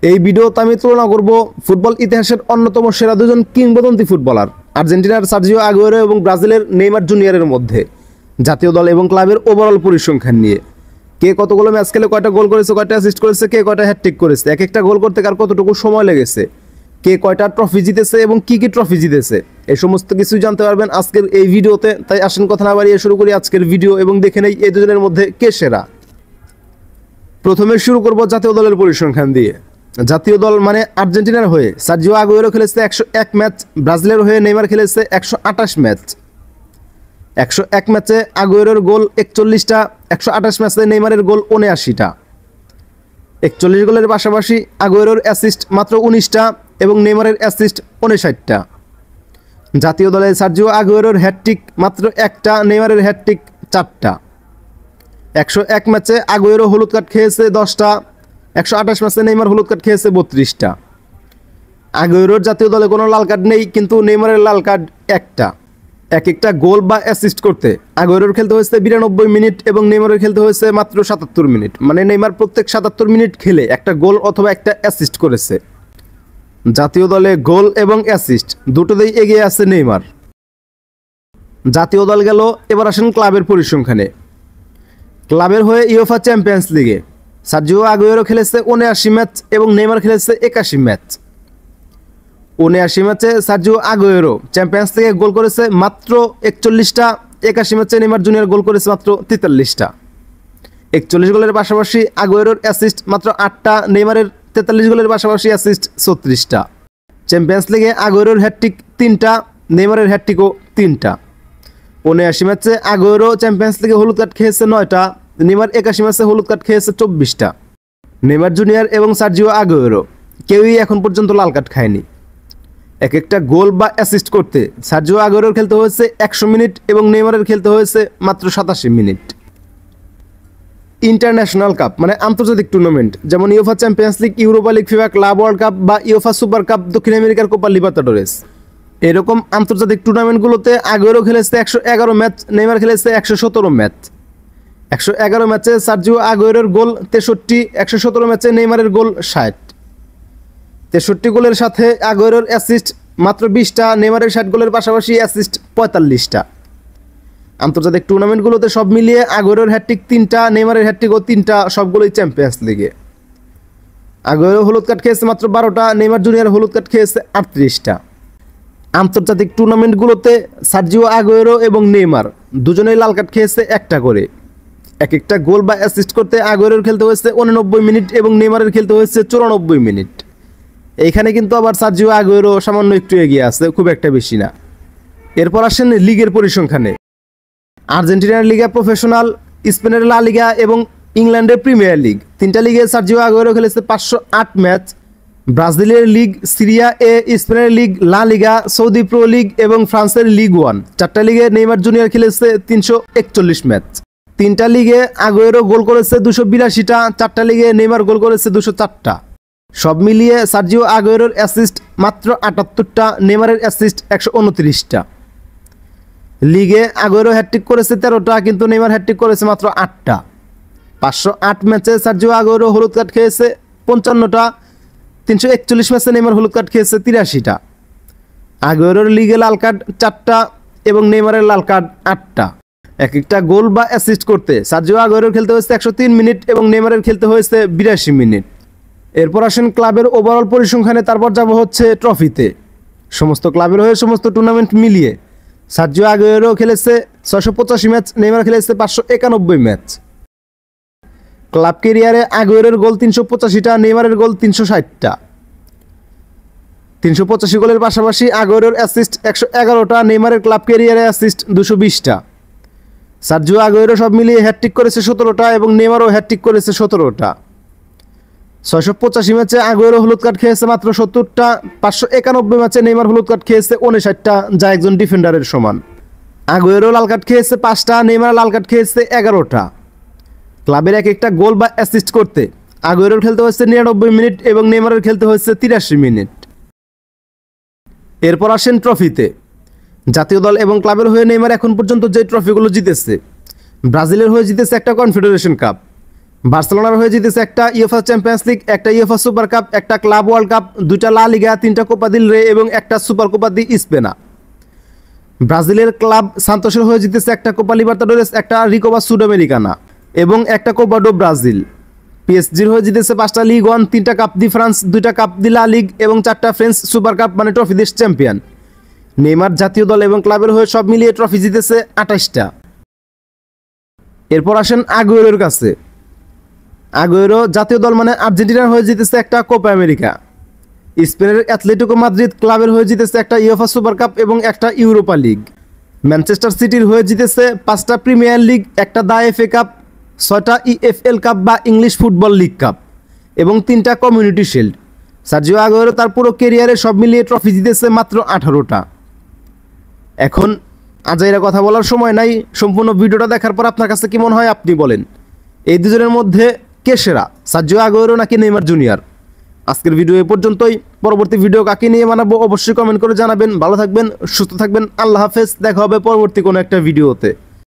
এই ভিডিওতে আমি তুলনা করব ফুটবল ইতিহাসের অন্যতম সেরা দুজন কিংবদন্তি ফুটবলার আর্জেন্টিনার সার্জিও আগুয়েরো এবং ব্রাজিলের নেইমার জুনিয়রের মধ্যে জাতীয় দল এবং ক্লাবের ওভারঅল পরিসংখ্যান নিয়ে। কে কতগুলো ম্যাচ খেলে কয়টা গোল করেছে, কয়টা অ্যাসিস্ট করেছে, কে কয়টা হ্যাটট্রিক করেছে, এক একটা গোল করতে কার কতটুকু সময় লেগেছে, কে কয়টা ট্রফি জিতেছে এবং কি কি ট্রফি জিতেছে, এই সমস্ত কিছুই জানতে পারবেন আজকের এই ভিডিওতে। তাই আসেন কথা না বাড়িয়ে শুরু করি আজকের ভিডিও এবং দেখে নেই এই দুজনের মধ্যে কে সেরা। প্রথমে শুরু করব জাতীয় দলের পরিসংখ্যান দিয়ে। জাতীয় দল মানে আর্জেন্টিনার হয়ে সার্জিও আগুয়েরো খেলেছে 101 ম্যাচ, ব্রাজিলের হয়ে নেইমার খেলেছে 128 ম্যাচ। 101 ম্যাচে আগুয়েরোর গোল 41টা, 128 ম্যাচে নেইমারের গোল 79টা। 41 গোলের পাশাপাশি আগুয়েরোর অ্যাসিস্ট মাত্র 19টা এবং নেইমারের অ্যাসিস্ট 59টা। জাতীয় দলে সার্জিও আগুয়েরোর হ্যাটট্রিক মাত্র একটা, নেইমারের হ্যাটট্রিক 4টা। 101 ম্যাচে আগুয়েরো হলুদ কার্ড খেয়েছে 10টা, 128 ম্যাচে নেইমার হলুদ কার্ড খেয়েছে 32টা। আগুয়েরোর জাতীয় দলে কোনো লাল কার্ড নেই, কিন্তু নেইমারের লাল কার্ড একটা। এক একটা গোল বা অ্যাসিস্ট করতে আগুয়েরোর খেলতে হয়েছে 92 মিনিট এবং নেইমারের খেলতে হয়েছে মাত্র 77 মিনিট। মানে নেইমার প্রত্যেক 77 মিনিট খেলে একটা গোল অথবা একটা অ্যাসিস্ট করেছে। জাতীয় দলে গোল এবং অ্যাসিস্ট দুটোতেই এগিয়ে আছে নেইমার। জাতীয় দল গেল, এবার আসেন ক্লাবের পরিসংখ্যানে। ক্লাবের হয়ে ইউএফা চ্যাম্পিয়ন্স লিগে সার্জিও আগুয়েরো খেলেছে 79 ম্যাচ এবং নেইমার খেলেছে 81 ম্যাচ। 79 ম্যাচে সার্জিও আগুয়েরো চ্যাম্পিয়ন্স লিগে গোল করেছে মাত্র 41টা, 81 ম্যাচে নেইমার জুনিয়র গোল করেছে মাত্র 43টা। 41 গোলের পাশাপাশি আগুয়েরোর অ্যাসিস্ট মাত্র 8টা, নেইমারের 43 গোলের পাশাপাশি অ্যাসিস্ট 36টা। চ্যাম্পিয়ন্স লিগে আগুয়েরোর হ্যাটট্রিক 3টা, নেইমারের হ্যাটট্রিকও 3টা। 79 ম্যাচে আগুয়েরো চ্যাম্পিয়ন্স লিগে হলুদ কার্ড খেয়েছে 9টা, নেইমার 81 ম্যাচে হলুদ কার্ড খেয়েছে 24টা। নেইমার জুনিয়র এবং সার্জিও আগুয়েরো কেউই এখন পর্যন্ত লাল কার্ড খায়নি। এক একটা গোল বা অ্যাসিস্ট করতে সার্জিও আগুয়েরোর খেলতে হয়েছে 100 মিনিট এবং নেইমারের খেলতে হয়েছে মাত্র 87 মিনিট। ইন্টারন্যাশনাল কাপ মানে আন্তর্জাতিক টুর্নামেন্ট, যেমন UEFA champions league, Europa league, FIFA club world cup বা ইউএফা সুপার কাপ, দক্ষিণ আমেরিকার কোপা লিবার্টাডোরেস, এরকম আন্তর্জাতিক টুর্নামেন্টগুলোতে আগুয়েরো খেলেছে 111 ম্যাচ, নেইমার খেলেছে 117 ম্যাচ। 111 ম্যাচে সার্জিও আগুয়েরোর গোল 63, 117 ম্যাচে নেইমারের গোল 60। 63 গোলের সাথে আগুয়েরোর অ্যাসিস্ট মাত্র 20টা, নেইমারের 60 গোলের পাশাপাশি অ্যাসিস্ট 45টা। আন্তর্জাতিক টুর্নামেন্টগুলোতে সব মিলিয়ে আগুয়েরোর হ্যাটট্রিক 3টা, নেইমারের হ্যাটট্রিকও 3টা, সবগুলোই চ্যাম্পিয়ন্স লিগে। আগুয়েরো হলুদ কার্ড খেয়েছে মাত্র 12টা, নেইমার জুনিয়র হলুদ কার্ড খেয়েছে 38টা। আন্তর্জাতিক টুর্নামেন্টগুলোতে সার্জিও আগুয়েরো এবং নেইমার দুজনেই লাল কার্ড খেয়েছে একটা করে। এক একটা গোল বা অ্যাসিস্ট করতে আগুয়েরোর খেলতে হয়েছে 89 মিনিট এবং নেইমারের খেলতে হয়েছে 94 মিনিট। এইখানে কিন্তু আবার সার্জিও আগুয়েরো সামান্য একটু এগিয়ে আছে, খুব একটা বেশি না। এরপর আসেন লিগের পরিসংখ্যানে। আর্জেন্টিনার লিগা প্রফেশনাল, স্পেনের লা লিগা এবং ইংল্যান্ডের প্রিমিয়ার লিগ, তিনটা লিগে সার্জিও আগুয়েরো খেলেছে 508 ম্যাচ। ব্রাজিলের লিগ, সিরিয়া এ, স্পেনের লিগ, লা লিগা, সৌদি প্রো লিগ এবং ফ্রান্সের লিগ 1, চারটা লিগে নেইমার জুনিয়র খেলেছে 341 ম্যাচ। তিনটা লিগে আগুয়েরো গোল করেছে 282টা, চারটা লিগে নেইমার গোল করেছে 204টা। সব মিলিয়ে সার্জিও আগুয়েরোর অ্যাসিস্ট মাত্র 78টা, নেইমারের অ্যাসিস্ট 129টা। লিগে আগুয়েরো হ্যাটট্রিক করেছে 13টা, কিন্তু নেইমার হ্যাটট্রিক করেছে মাত্র 8টা। 508 ম্যাচে সার্জিও আগুয়েরো হলুদ কার্ড খেয়েছে 55টা, 341 ম্যাচে নেইমার হলুদ কার্ড খেয়েছে 83টা। আগুয়েরোর লিগে লাল কার্ড 4টা এবং নেইমারের লাল কার্ড 8টা। এক একটা গোল বা অ্যাসিস্ট করতে সার্জিও আগুয়েরোর খেলতে হয়েছে 103 মিনিট এবং নেইমারের খেলতে হয়েছে 82 মিনিট। এরপর আসেন ক্লাবের ওভারঅল পরিসংখ্যানে, তারপর যাব হচ্ছে ট্রফিতে। সমস্ত ক্লাবের হয়ে সমস্ত টুর্নামেন্ট মিলিয়ে সার্জিও আগুয়েরো খেলেছে 685 ম্যাচ, নেইমার খেলেছে 591 ম্যাচ। ক্লাব ক্যারিয়ারে আগুয়েরোর গোল 385টা, নেইমারের গোল 360টা। 385 গোলের পাশাপাশি আগুয়েরোর অ্যাসিস্ট 111টা, নেইমারের ক্লাব ক্যারিয়ারে অ্যাসিস্ট 220টা। সার্জিও আগুয়েরো সব মিলিয়ে হ্যাটট্রিক করেছে 17টা এবং নেইমারও হ্যাটট্রিক করেছে 17টা। 685 ম্যাচে আগুয়েরো হলুদ কার্ড খেয়েছে মাত্র 70টা, 591 ম্যাচে নেইমার হলুদ কার্ড খেয়েছে 59টা, যা একজন ডিফেন্ডারের সমান। আগুয়েরো লাল কার্ড খেয়েছে 5টা, নেইমার লাল কার্ড খেয়েছে 11টা। ক্লাবের এক একটা গোল বা অ্যাসিস্ট করতে আগুয়েরোর খেলতে হয়েছে 99 মিনিট এবং নেইমারের খেলতে হয়েছে 83 মিনিট। এরপর আসেন ট্রফিতে। জাতীয় দল এবং ক্লাবের হয়ে নেইমার এখন পর্যন্ত যে ট্রফিগুলো জিতেছে, ব্রাজিলের হয়ে জিতেছে একটা কনফেডারেশন কাপ, বার্সেলোনার হয়ে জিতেছে একটা ইউএফা চ্যাম্পিয়ন্স লিগ, একটা ইউএফা সুপার কাপ, একটা ক্লাব ওয়ার্ল্ড কাপ, দুইটা লা লিগা, তিনটা কোপা দিল রে এবং একটা সুপার কোপা দি স্পেনা। ব্রাজিলের ক্লাব সান্তোসের হয়ে জিতেছে একটা কোপা লিবার্তাডোরেস, একটা রিকোপা সুডামেরিকানা এবং একটা কোপা ডো ব্রাজিল। পিএসজির হয়ে জিতেছে 5টা লিগ ওয়ান, 3টা কাপ দি ফ্রান্স, 2টা কাপ দি লা লিগ এবং 4টা ফ্রেঞ্চ সুপার কাপ মানে ট্রফি দেশ চ্যাম্পিয়ন। নেইমার জাতীয় দল এবং ক্লাবের হয়ে সব মিলিয়ে ট্রফি জিতেছে 28টা। এরপর আসেন আগুয়েরোর কাছে। আগুয়েরো জাতীয় দল মানে আর্জেন্টিনার হয়ে জিতেছে একটা কোপা আমেরিকা। স্পেনের অ্যাথলেটিকো মাদ্রিদ ক্লাবের হয়ে জিতেছে একটা ইউএফা সুপার কাপ এবং একটা ইউরোপা লিগ। ম্যানচেস্টার সিটির হয়ে জিতেছে 5টা প্রিমিয়ার লিগ, একটা দা এফএ কাপ, 6টা ইএফএল কাপ বা ইংলিশ ফুটবল লিগ কাপ এবং 3টা কমিউনিটি শিল্ড। সার্জিও আগুয়েরো তার পুরো ক্যারিয়ারে সব মিলিয়ে ট্রফি জিতেছে মাত্র 18টা। এখন আজাইরা কথা বলার সময় নাই, সম্পূর্ণ ভিডিওটা দেখার পর আপনার কাছে কি মনে হয় আপনি বলেন, এই দুজনের মধ্যে কে সেরা, সার্জিও আগুয়েরো নাকি নেইমার জুনিয়র? আজকের ভিডিও এ পর্যন্তই। পরবর্তী ভিডিও কাকে নিয়ে বানাবো অবশ্যই কমেন্ট করে জানাবেন। ভালো থাকবেন, সুস্থ থাকবেন, আল্লাহ হাফেজ। দেখা হবে পরবর্তী কোনো একটা ভিডিওতে।